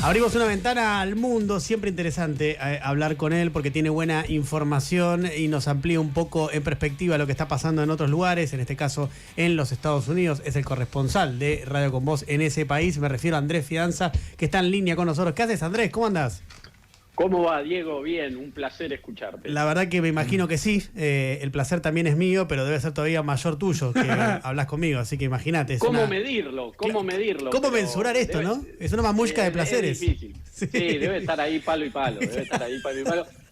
Abrimos una ventana al mundo, siempre interesante hablar con él porque tiene buena información y nos amplía un poco en perspectiva lo que está pasando en otros lugares, en este caso en los Estados Unidos. Es el corresponsal de Radio Con Voz en ese país, me refiero a Andrés Fidanza, que está en línea con nosotros. ¿Qué haces, Andrés? ¿Cómo andás? ¿Cómo va, Diego? Bien, un placer escucharte. La verdad que me imagino que sí, el placer también es mío, pero debe ser todavía mayor tuyo que hablas conmigo, así que imagínate. ¿Cómo medirlo? ¿Cómo medirlo? ¿Cómo mensurar esto, no? Es una mamushka de placeres. Es difícil. Sí, debe estar ahí palo y palo,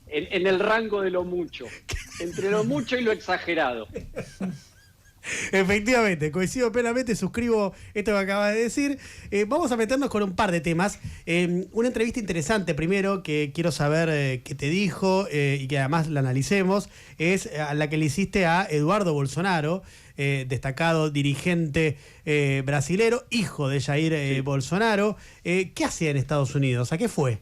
en el rango de lo mucho, entre lo mucho y lo exagerado. Efectivamente, coincido plenamente, suscribo esto que acabas de decir. Vamos a meternos con un par de temas. Una entrevista interesante primero que quiero saber qué te dijo y que además la analicemos, es a la que le hiciste a Eduardo Bolsonaro, destacado dirigente brasilero, hijo de Jair Bolsonaro. ¿Qué hacía en Estados Unidos? ¿A qué fue?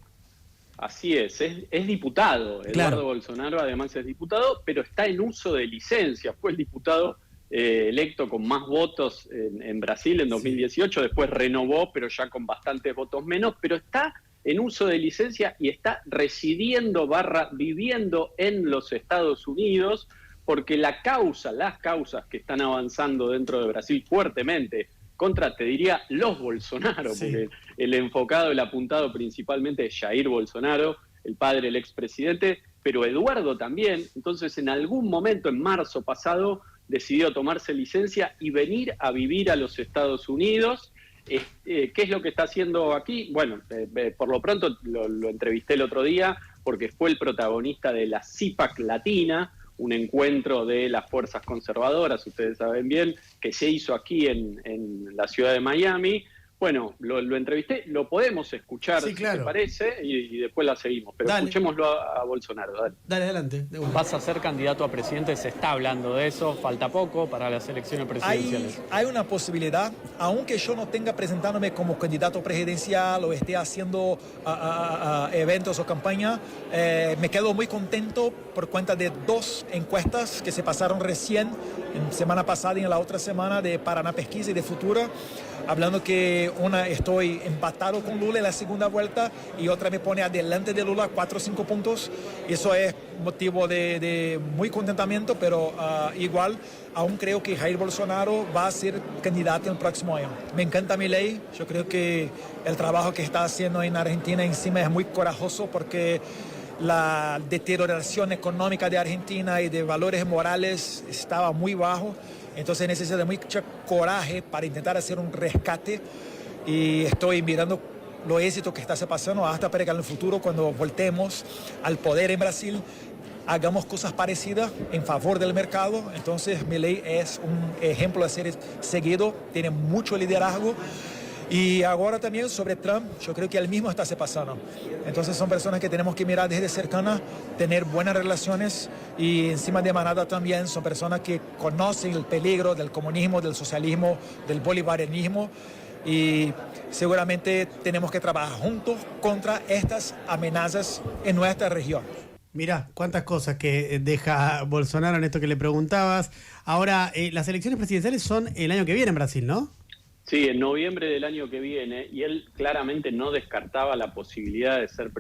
Así es diputado. Claro. Eduardo Bolsonaro además es diputado, pero está en uso de licencia. Fue el diputado electo con más votos en Brasil en 2018, sí. Después renovó, pero ya con bastantes votos menos, pero está en uso de licencia y está residiendo viviendo en los Estados Unidos, porque las causas que están avanzando dentro de Brasil fuertemente contra, te diría, los Bolsonaro, sí. Porque el enfocado, el apuntado principalmente es Jair Bolsonaro, el padre del expresidente, pero Eduardo también. Entonces, en algún momento, en marzo pasado, decidió tomarse licencia y venir a vivir a los Estados Unidos. ¿Qué es lo que está haciendo aquí? Bueno, por lo pronto lo entrevisté el otro día porque fue el protagonista de la CIPAC Latina, un encuentro de las fuerzas conservadoras, ustedes saben bien, que se hizo aquí en la ciudad de Miami. Bueno, lo entrevisté, lo podemos escuchar, sí, claro. Si te parece, y después la seguimos. Pero dale. Escuchémoslo a Bolsonaro, dale. Dale, adelante. Vas a ser candidato a presidente, se está hablando de eso, falta poco para las elecciones presidenciales. Hay una posibilidad, aunque yo no tenga presentándome como candidato presidencial o esté haciendo eventos o campaña, me quedo muy contento por cuenta de dos encuestas que se pasaron recién, en semana pasada y en la otra semana, de Paraná Pesquisa y de Futura, hablando que una estoy empatado con Lula en la segunda vuelta y otra me pone adelante de Lula 4 o 5 puntos. Eso es motivo de muy contentamiento, pero igual aún creo que Jair Bolsonaro va a ser candidato el próximo año. Me encanta Milei, yo creo que el trabajo que está haciendo en Argentina encima es muy corajoso porque la deterioración económica de Argentina y de valores morales estaba muy bajo. Entonces necesita mucho coraje para intentar hacer un rescate y estoy mirando los éxitos que está pasando hasta para que en el futuro, cuando voltemos al poder en Brasil, hagamos cosas parecidas en favor del mercado. Entonces Milei es un ejemplo a ser seguido, tiene mucho liderazgo. Y ahora también sobre Trump, yo creo que él mismo está se pasando. Entonces son personas que tenemos que mirar desde cercana, tener buenas relaciones y encima de manada también son personas que conocen el peligro del comunismo, del socialismo, del bolivarianismo y seguramente tenemos que trabajar juntos contra estas amenazas en nuestra región. Mirá, cuántas cosas que deja Bolsonaro en esto que le preguntabas. Ahora, las elecciones presidenciales son el año que viene en Brasil, ¿no? Sí, en noviembre del año que viene, y él claramente no descartaba la posibilidad de ser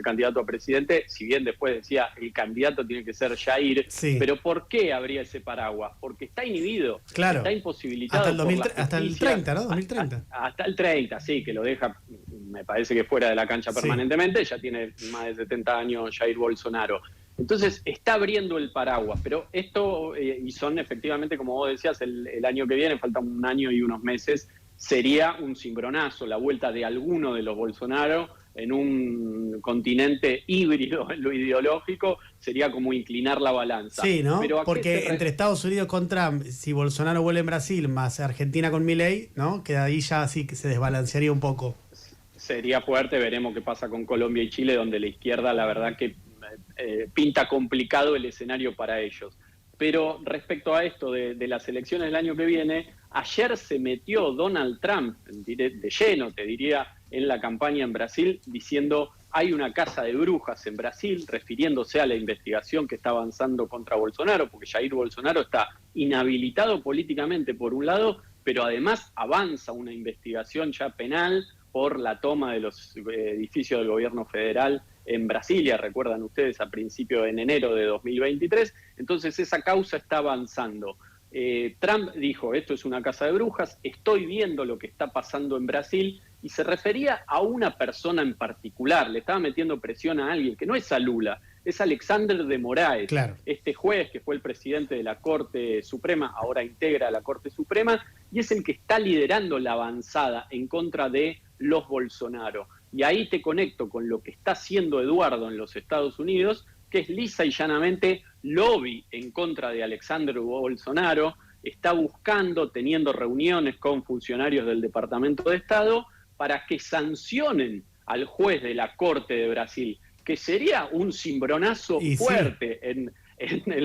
candidato a presidente, si bien después decía el candidato tiene que ser Jair, sí. Pero ¿por qué habría ese paraguas? Porque está inhibido, claro. Está imposibilitado. Hasta el 30, ¿no? 2030. Hasta el 30, sí, que lo deja, me parece que fuera de la cancha permanentemente, sí. Ya tiene más de 70 años Jair Bolsonaro. Entonces está abriendo el paraguas, pero esto, y son efectivamente, como vos decías, el año que viene, falta un año y unos meses, sería un cimbronazo, la vuelta de alguno de los Bolsonaro en un continente híbrido en lo ideológico, sería como inclinar la balanza. Sí, ¿no? Pero porque entre Estados Unidos con Trump, si Bolsonaro vuelve en Brasil, más Argentina con Milei, ¿no? Que ahí ya así que se desbalancearía un poco. Sería fuerte, veremos qué pasa con Colombia y Chile, donde la izquierda, la verdad que pinta complicado el escenario para ellos. Pero respecto a esto de las elecciones del año que viene, ayer se metió Donald Trump de lleno, te diría, en la campaña en Brasil, diciendo hay una casa de brujas en Brasil, refiriéndose a la investigación que está avanzando contra Bolsonaro, porque Jair Bolsonaro está inhabilitado políticamente por un lado, pero además avanza una investigación ya penal por la toma de los edificios del gobierno federal en Brasilia, recuerdan ustedes, a principios en enero de 2023. Entonces esa causa está avanzando. Trump dijo, esto es una casa de brujas, estoy viendo lo que está pasando en Brasil, y se refería a una persona en particular, le estaba metiendo presión a alguien, que no es a Lula, es Alexander de Moraes, claro. Este juez que fue el presidente de la Corte Suprema, ahora integra la Corte Suprema, y es el que está liderando la avanzada en contra de los Bolsonaro. Y ahí te conecto con lo que está haciendo Eduardo en los Estados Unidos, que es lisa y llanamente lobby en contra de Alexander Bolsonaro, está buscando, teniendo reuniones con funcionarios del Departamento de Estado para que sancionen al juez de la Corte de Brasil, que sería un cimbronazo fuerte en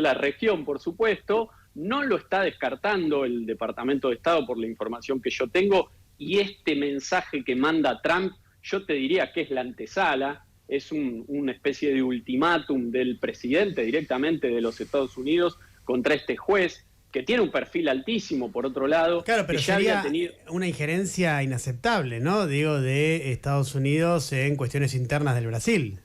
la región, por supuesto. No lo está descartando el Departamento de Estado por la información que yo tengo, y este mensaje que manda Trump, yo te diría que es la antesala, es una especie de ultimátum del presidente directamente de los Estados Unidos contra este juez, que tiene un perfil altísimo, por otro lado. Claro, pero que ya sería había tenido una injerencia inaceptable, ¿no? Digo, de Estados Unidos en cuestiones internas del Brasil.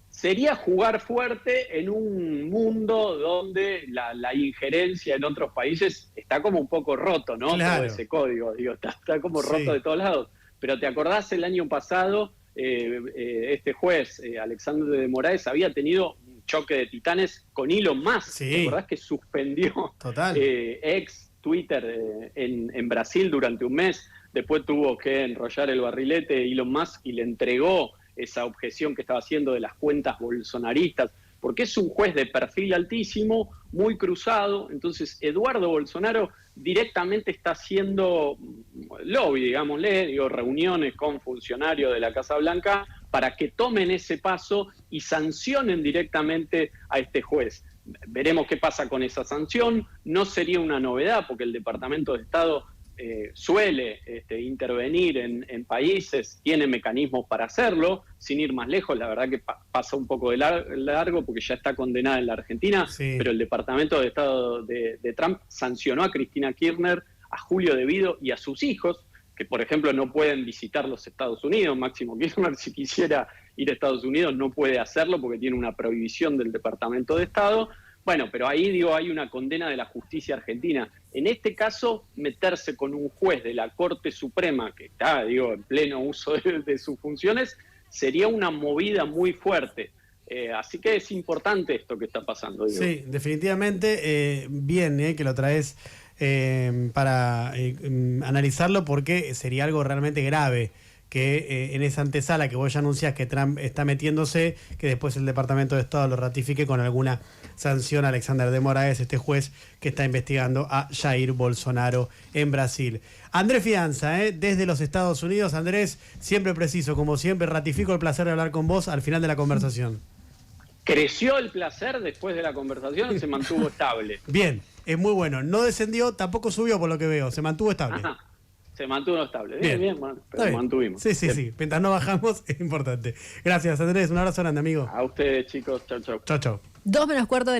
Sería jugar fuerte en un mundo donde la injerencia en otros países está como un poco roto, ¿no? Claro. Todo ese código, digo, está como roto de todos lados. Pero ¿te acordás el año pasado? Este juez, Alexander de Moraes, había tenido un choque de titanes con Elon Musk. Sí. ¿Te acordás que suspendió ex Twitter en Brasil durante un mes? Después tuvo que enrollar el barrilete Elon Musk y le entregó esa objeción que estaba haciendo de las cuentas bolsonaristas, porque es un juez de perfil altísimo, muy cruzado. Entonces Eduardo Bolsonaro directamente está haciendo lobby, digámosle, reuniones con funcionarios de la Casa Blanca para que tomen ese paso y sancionen directamente a este juez. Veremos qué pasa con esa sanción. No sería una novedad, porque el Departamento de Estado suele intervenir en países, tiene mecanismos para hacerlo, sin ir más lejos. La verdad que pasa un poco de largo porque ya está condenada en la Argentina, pero el Departamento de Estado de Trump sancionó a Cristina Kirchner, a Julio De Vido y a sus hijos, que por ejemplo no pueden visitar los Estados Unidos. Máximo Kirchner, si quisiera ir a Estados Unidos, no puede hacerlo porque tiene una prohibición del Departamento de Estado. Bueno, pero ahí hay una condena de la justicia argentina. En este caso, meterse con un juez de la Corte Suprema que está, en pleno uso de sus funciones, sería una movida muy fuerte. Así que es importante esto que está pasando. Sí, definitivamente. Bien que lo traes para analizarlo, porque sería algo realmente grave que en esa antesala que vos ya anunciás que Trump está metiéndose, que después el Departamento de Estado lo ratifique con alguna sanción a Alexander de Moraes, este juez que está investigando a Jair Bolsonaro en Brasil. Andrés Fianza, desde los Estados Unidos. Andrés, siempre preciso, como siempre, ratifico el placer de hablar con vos al final de la conversación. ¿Creció el placer después de la conversación o se mantuvo estable? Bien, es muy bueno. No descendió, tampoco subió por lo que veo, se mantuvo estable. Ajá. Se mantuvo estable. Bien, bueno, pero bien. Mantuvimos. Sí. Mientras no bajamos, es importante. Gracias, Andrés. Un abrazo grande, amigo. A ustedes, chicos. Chau, chau. Chau, chau. 2 menos cuarto de